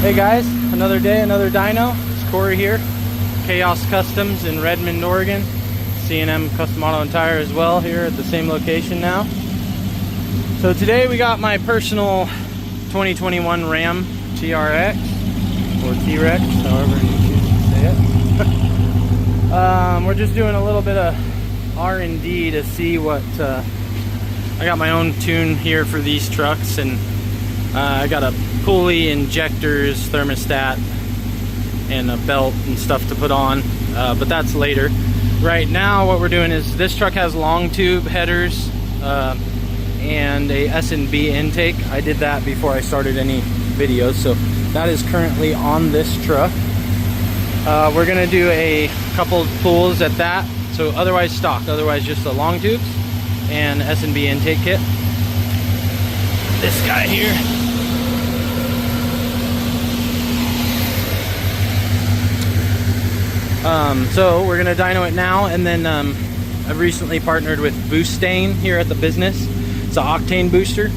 Hey guys, another day, another dyno. It's Corey here, Khaos Customs in Redmond, Oregon. C&M Custom Auto and Tire as well here at the same location now. So today we got my personal 2021 Ram TRX, or T-Rex, however you choose to say it. We're just doing a little bit of R&D to see what, I got my own tune here for these trucks, and I got a pulley, injectors, thermostat, and a belt and stuff to put on, but that's later. Right now what we're doing is this truck has long tube headers and a S&B intake. I did that before I started any videos, so that is currently on this truck. We're gonna do a couple pulls at that, so otherwise stock, otherwise just the long tubes and S&B intake kit. This guy here. So we're gonna dyno it now, and then I've recently partnered with Octane here at the business. It's an Octane booster,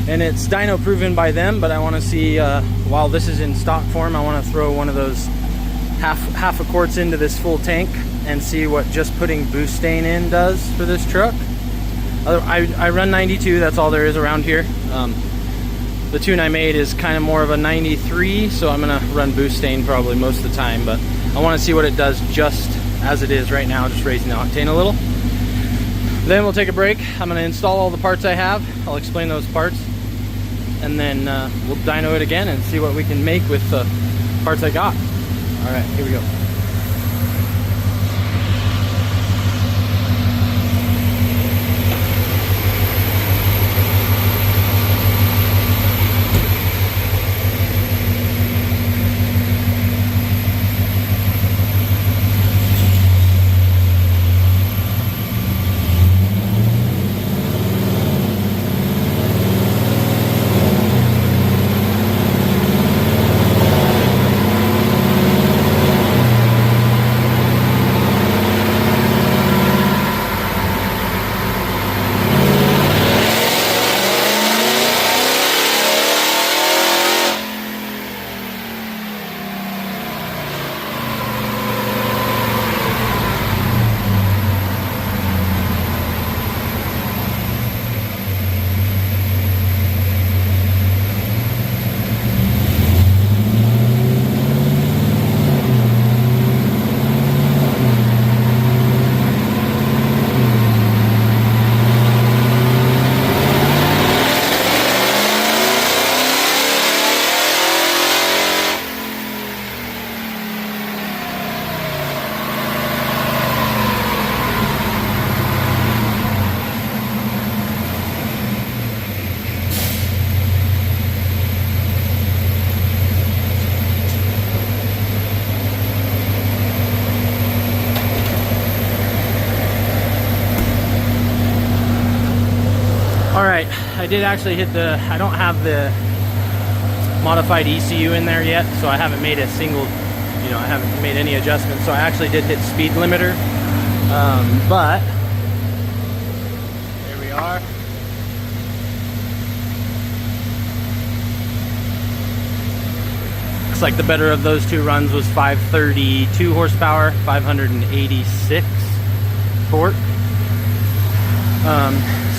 and it's dyno proven by them, but I want to see, while this is in stock form, I want to throw one of those half a quarts into this full tank and see what just putting Octane in does for this truck. I run 92, that's all there is around here. The tune I made is kind of more of a 93, so I'm gonna run Octane probably most of the time, but I want to see what it does just as it is right now, just raising the octane a little. Then we'll take a break. I'm going to install all the parts I have. I'll explain those parts, and then we'll dyno it again and see what we can make with the parts I got. All right, here we go. Alright, I did actually hit I don't have the modified ECU in there yet, so I haven't made a single, I haven't made any adjustments, so I actually did hit speed limiter, but here we are. Looks like the better of those two runs was 532 horsepower, 586 torque.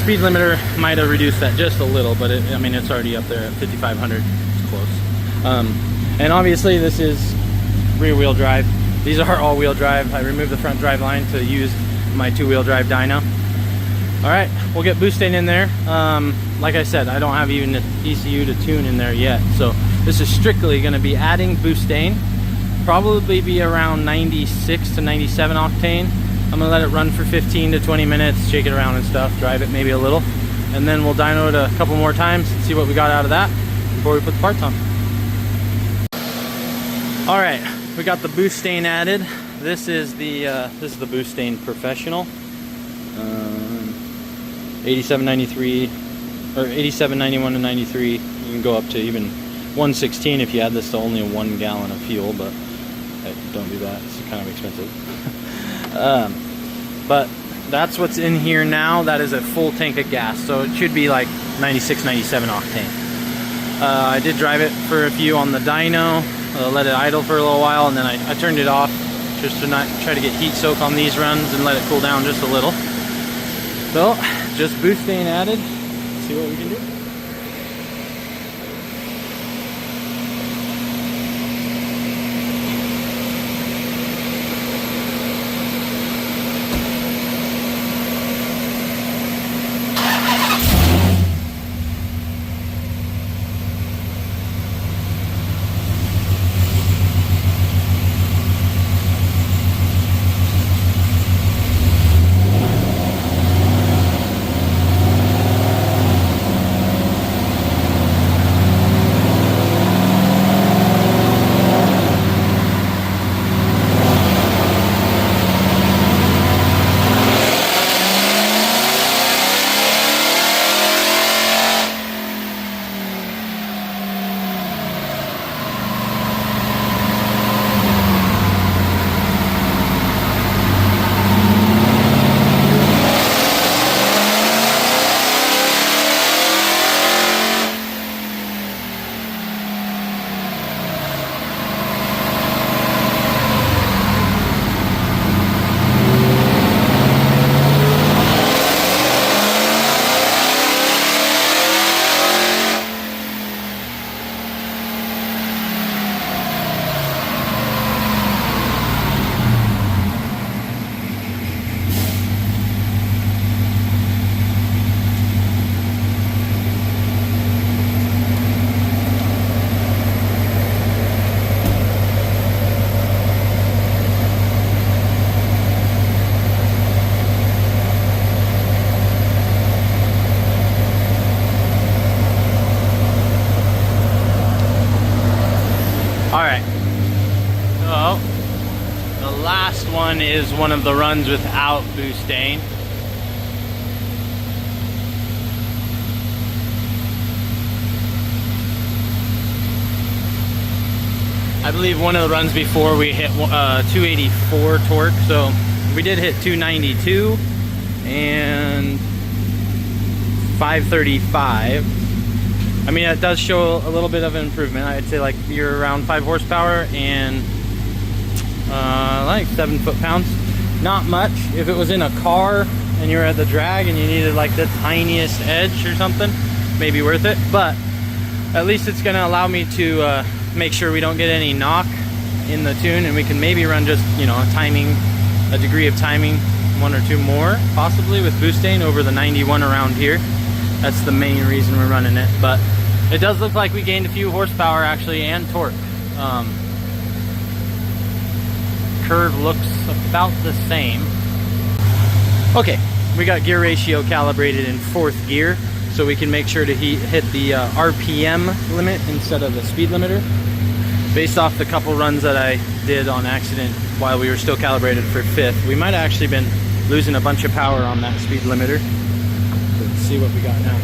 Speed limiter might have reduced that just a little, but I mean, it's already up there at 5,500. It's close. And obviously this is rear wheel drive. These are all wheel drive. I removed the front drive line to use my two-wheel drive dyno. All right, we'll get Octane in there. Like I said, I don't have even the ECU to tune in there yet, so this is strictly going to be adding Octane. Probably be around 96 to 97 octane. I'm gonna let it run for 15 to 20 minutes, shake it around and stuff, drive it maybe a little, and then we'll dyno it a couple more times and see what we got out of that before we put the parts on. All right, we got the Octane added. This is the Octane Professional, 8793 or 8791 to 93. You can go up to even 116 if you add this to only 1 gallon of fuel, but don't do that. It's kind of expensive. But that's what's in here now. That is a full tank of gas, so it should be like 96, 97 octane. I did drive it for a few on the dyno, let it idle for a little while, and then I turned it off just to not try to get heat soak on these runs and let it cool down just a little. So, just Boostane added. Let's see what we can do. Alright, so the last one is one of the runs without Boostane. I believe one of the runs before we hit 284 torque, so we did hit 292 and 535. I mean, it does show a little bit of an improvement. I'd say like you're around 5 horsepower and like 7 foot-pounds. Not much. If it was in a car and you're at the drag and you needed like the tiniest edge or something, maybe worth it. But at least it's going to allow me to make sure we don't get any knock in the tune, and we can maybe run just, you know, a degree of timing, 1 or 2 more possibly with Boostane over the 91 around here. That's the main reason we're running it, but it does look like we gained a few horsepower actually and torque. Curve looks about the same. Okay, we got gear ratio calibrated in 4th gear, so we can make sure to hit the RPM limit instead of the speed limiter. Based off the couple runs that I did on accident while we were still calibrated for 5th, we might have actually been losing a bunch of power on that speed limiter. Let's see what we got now.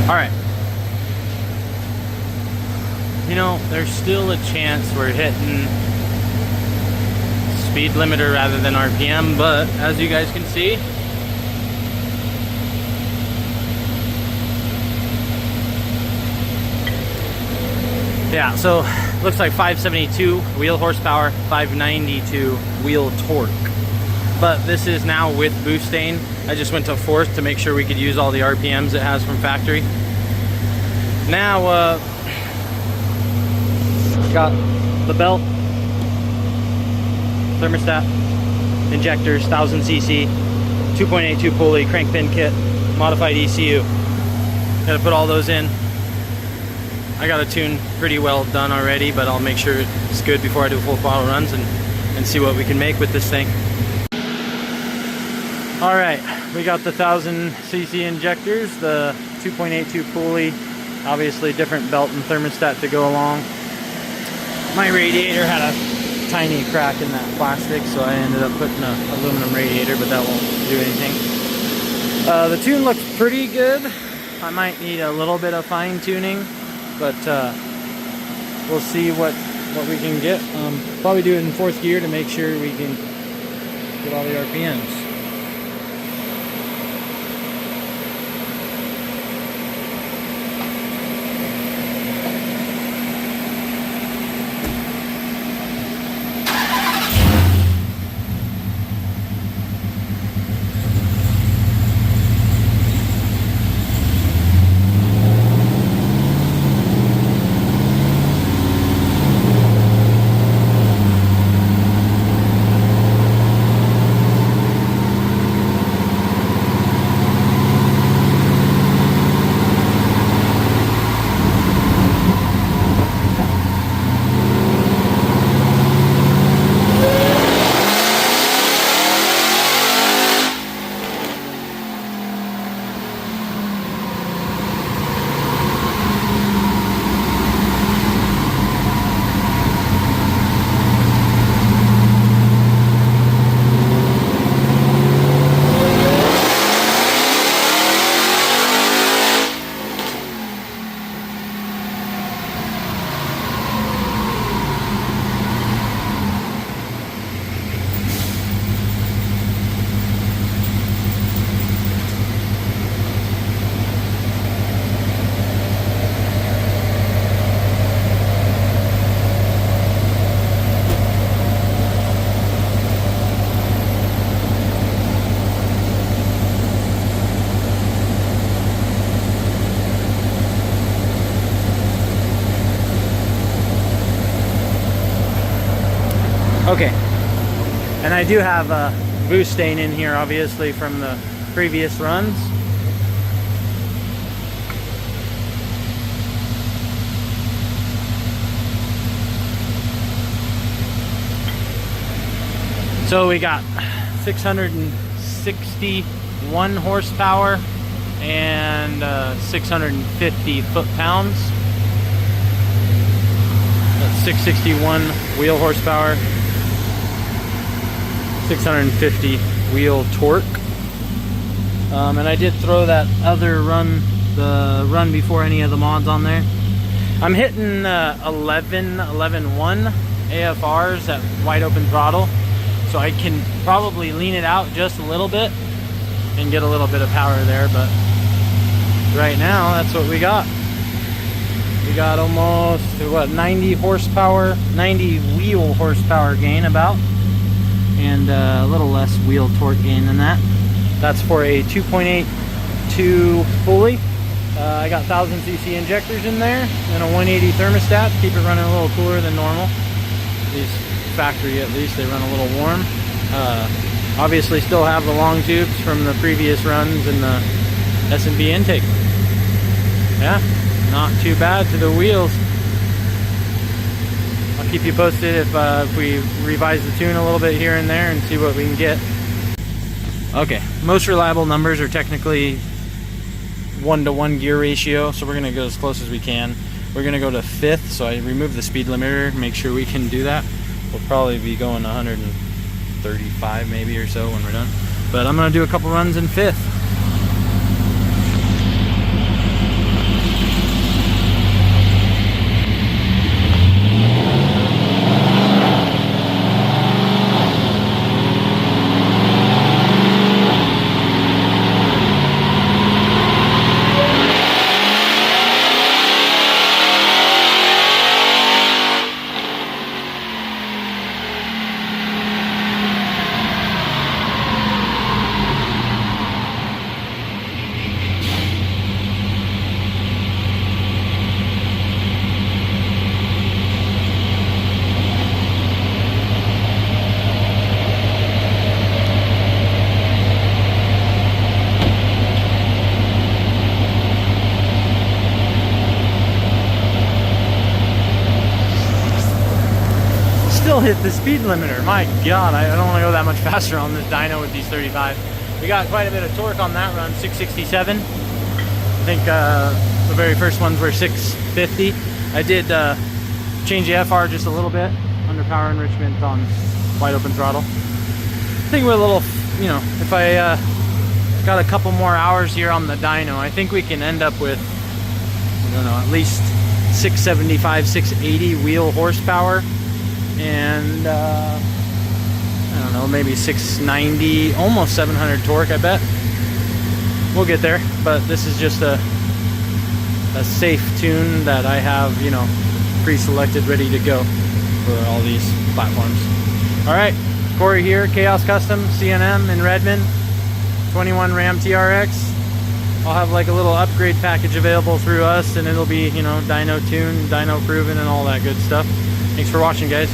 Alright. You know, there's still a chance we're hitting speed limiter rather than RPM, but as you guys can see, Yeah, so looks like 572 wheel horsepower, 592 wheel torque. But this is now with Boostane. I just went to 4th to make sure we could use all the RPMs it has from factory. Now, got the belt, thermostat, injectors, 1000cc, 2.82 pulley, crank pin kit, modified ECU. Gotta put all those in. I got a tune pretty well done already, but I'll make sure it's good before I do full throttle runs and see what we can make with this thing. All right, we got the 1000cc injectors, the 2.82 pulley, obviously different belt and thermostat to go along. My radiator had a tiny crack in that plastic, so I ended up putting an aluminum radiator, but that won't do anything. The tune looks pretty good. I might need a little bit of fine tuning, but we'll see what we can get. Probably do it in 4th gear to make sure we can get all the RPMs. Okay, and I do have a Boostane in here, obviously, from the previous runs. So we got 661 horsepower and 650 foot-pounds. That's 661 wheel horsepower, 650 wheel torque. And I did throw that other run, the run before any of the mods on there. I'm hitting 11.1 AFRs at wide open throttle, so I can probably lean it out just a little bit and get a little bit of power there, but right now that's what we got. We got almost, what, 90 horsepower, 90 wheel horsepower gain about, and a little less wheel torque gain than that. That's for a 2.82 pulley. I got 1000cc injectors in there and a 180 thermostat to keep it running a little cooler than normal. These factory, at least, they run a little warm. Obviously still have the long tubes from the previous runs and the S&B intake. Yeah, not too bad to the wheels. I'll keep you posted if we revise the tune a little bit here and there and see what we can get. Okay, most reliable numbers are technically 1-to-1 gear ratio, so we're gonna go as close as we can. We're gonna go to 5th, so I removed the speed limiter, make sure we can do that. We'll probably be going 135 maybe or so when we're done. But I'm gonna do a couple runs in 5th. still hit the speed limiter. My God, I don't want to go that much faster on this dyno with these 35. We got quite a bit of torque on that run, 667. I think the very first ones were 650. I did change the FR just a little bit under power enrichment on wide open throttle. I think we're a little, you know, if I got a couple more hours here on the dyno, I think we can end up with, I don't know, at least 675, 680 wheel horsepower, and I don't know, maybe 690, almost 700 torque, I bet. We'll get there, but this is just a safe tune that I have, you know, pre-selected, ready to go for all these platforms. All right, Corey here, Khaos Kustoms-C&M in Redmond, 21 Ram TRX. I'll have like a little upgrade package available through us, and it'll be, you know, dyno tuned, dyno proven, and all that good stuff. Thanks for watching, guys.